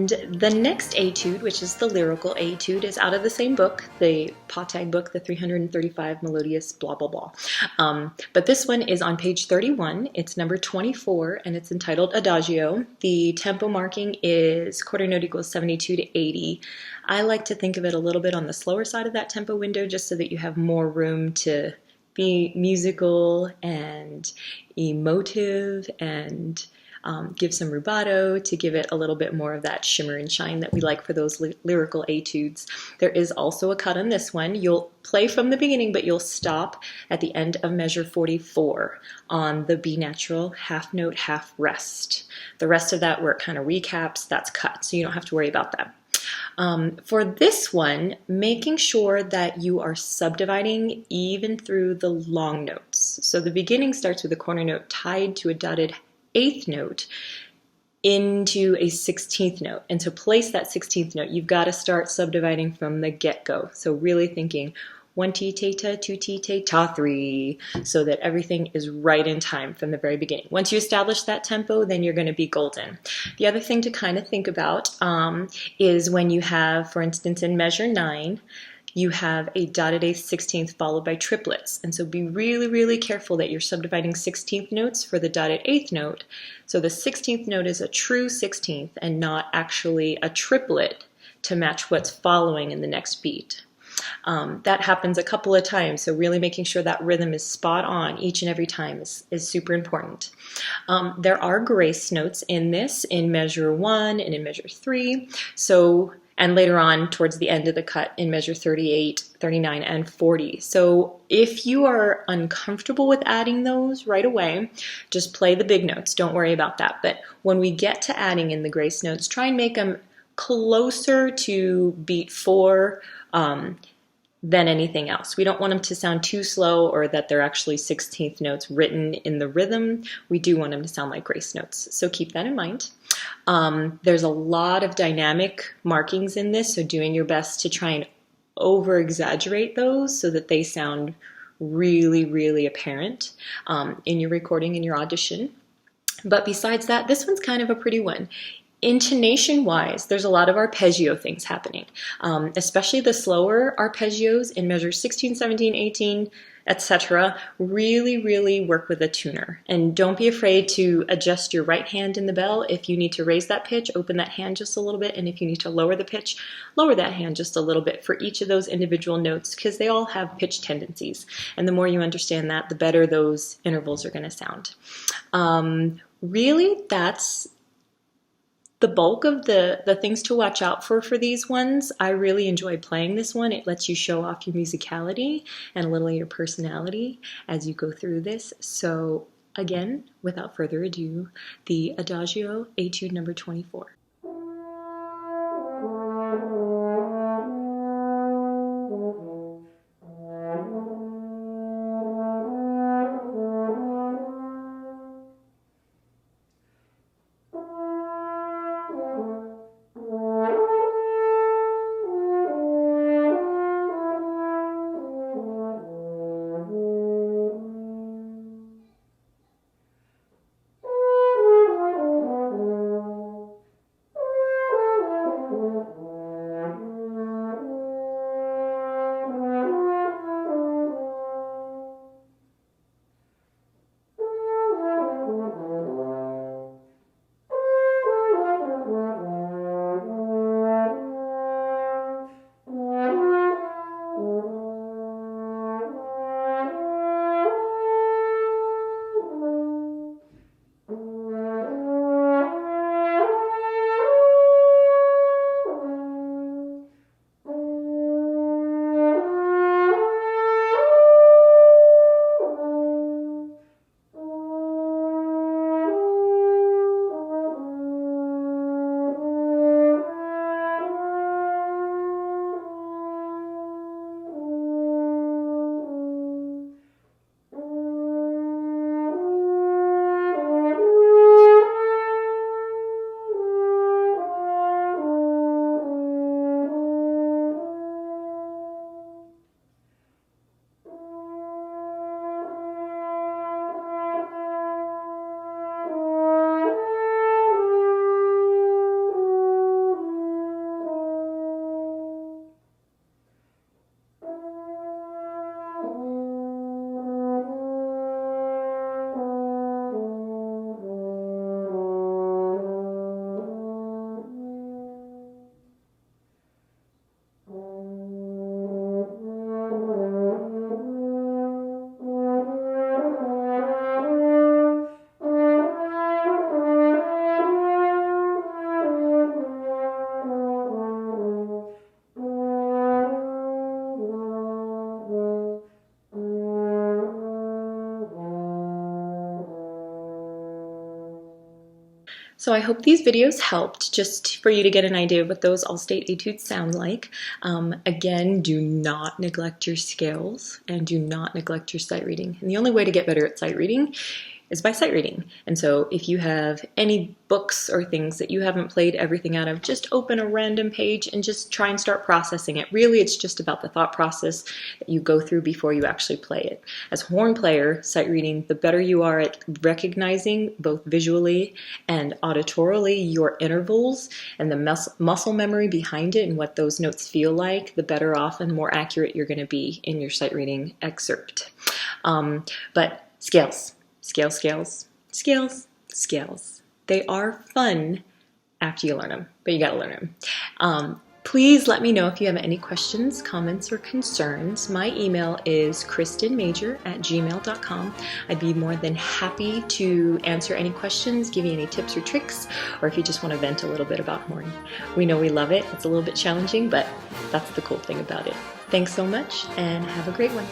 And the next etude, which is the lyrical etude, is out of the same book, the Pottag book, the 335 Melodious blah blah blah. But this one is on page 31. It's number 24, and it's entitled Adagio. The tempo marking is quarter note equals 72 to 80. I like to think of it a little bit on the slower side of that tempo window, just so that you have more room to be musical and emotive and give some rubato to give it a little bit more of that shimmer and shine that we like for those lyrical etudes. There is also a cut on this one. You'll play from the beginning, but you'll stop at the end of measure 44 on the B natural half note, half rest. The rest of that, where it kind of recaps, that's cut, so you don't have to worry about that. For this one, making sure that you are subdividing even through the long notes. So the beginning starts with a corner note tied to a dotted eighth note into a 16th note. And to place that 16th note, you've got to start subdividing from the get-go. So really thinking 1 T ta, 2 T ta, 3, so that everything is right in time from the very beginning. Once you establish that tempo, then you're going to be golden. The other thing to kind of think about is when you have, for instance, in measure 9, you have a dotted eighth 16th followed by triplets. And so be really, really careful that you're subdividing 16th notes for the dotted eighth note. So the 16th note is a true 16th and not actually a triplet to match what's following in the next beat. That happens a couple of times, so really making sure that rhythm is spot on each and every time is super important. There are grace notes in this, in measure 1 and in measure 3. And later on towards the end of the cut in measure 38, 39, and 40. So if you are uncomfortable with adding those right away, just play the big notes. Don't worry about that. But when we get to adding in the grace notes, try and make them closer to beat 4 than anything else. We don't want them to sound too slow or that they're actually 16th notes written in the rhythm. We do want them to sound like grace notes. So keep that in mind. There's a lot of dynamic markings in this, so doing your best to try and over-exaggerate those so that they sound really, really apparent in your recording and your audition. But besides that, this one's kind of a pretty one. Intonation-wise, there's a lot of arpeggio things happening, especially the slower arpeggios in measures 16, 17, 18, etc. Really, really work with a tuner. And don't be afraid to adjust your right hand in the bell. If you need to raise that pitch, open that hand just a little bit. And if you need to lower the pitch, lower that hand just a little bit for each of those individual notes, because they all have pitch tendencies. And the more you understand that, the better those intervals are going to sound. Really, that's the bulk of the things to watch out for these ones. I really enjoy playing this one. It lets you show off your musicality and a little of your personality as you go through this. So again, without further ado, the Adagio Etude number 24. So I hope these videos helped just for you to get an idea of what those all-state etudes sound like. Again, do not neglect your scales and do not neglect your sight reading. And the only way to get better at sight reading is by sight reading. And so if you have any books or things that you haven't played everything out of, just open a random page and just try and start processing it. Really, it's just about the thought process that you go through before you actually play it. As a horn player, sight reading, the better you are at recognizing both visually and auditorily your intervals and the muscle memory behind it and what those notes feel like, the better off and more accurate you're going to be in your sight reading excerpt. But scales. Scales, scales, scales, scales. They are fun after you learn them, but you gotta learn them. Please let me know if you have any questions, comments, or concerns. My email is kristenmajor@gmail.com. I'd be more than happy to answer any questions, give you any tips or tricks, or if you just want to vent a little bit about horn. We know we love it. It's a little bit challenging, but that's the cool thing about it. Thanks so much, and have a great one.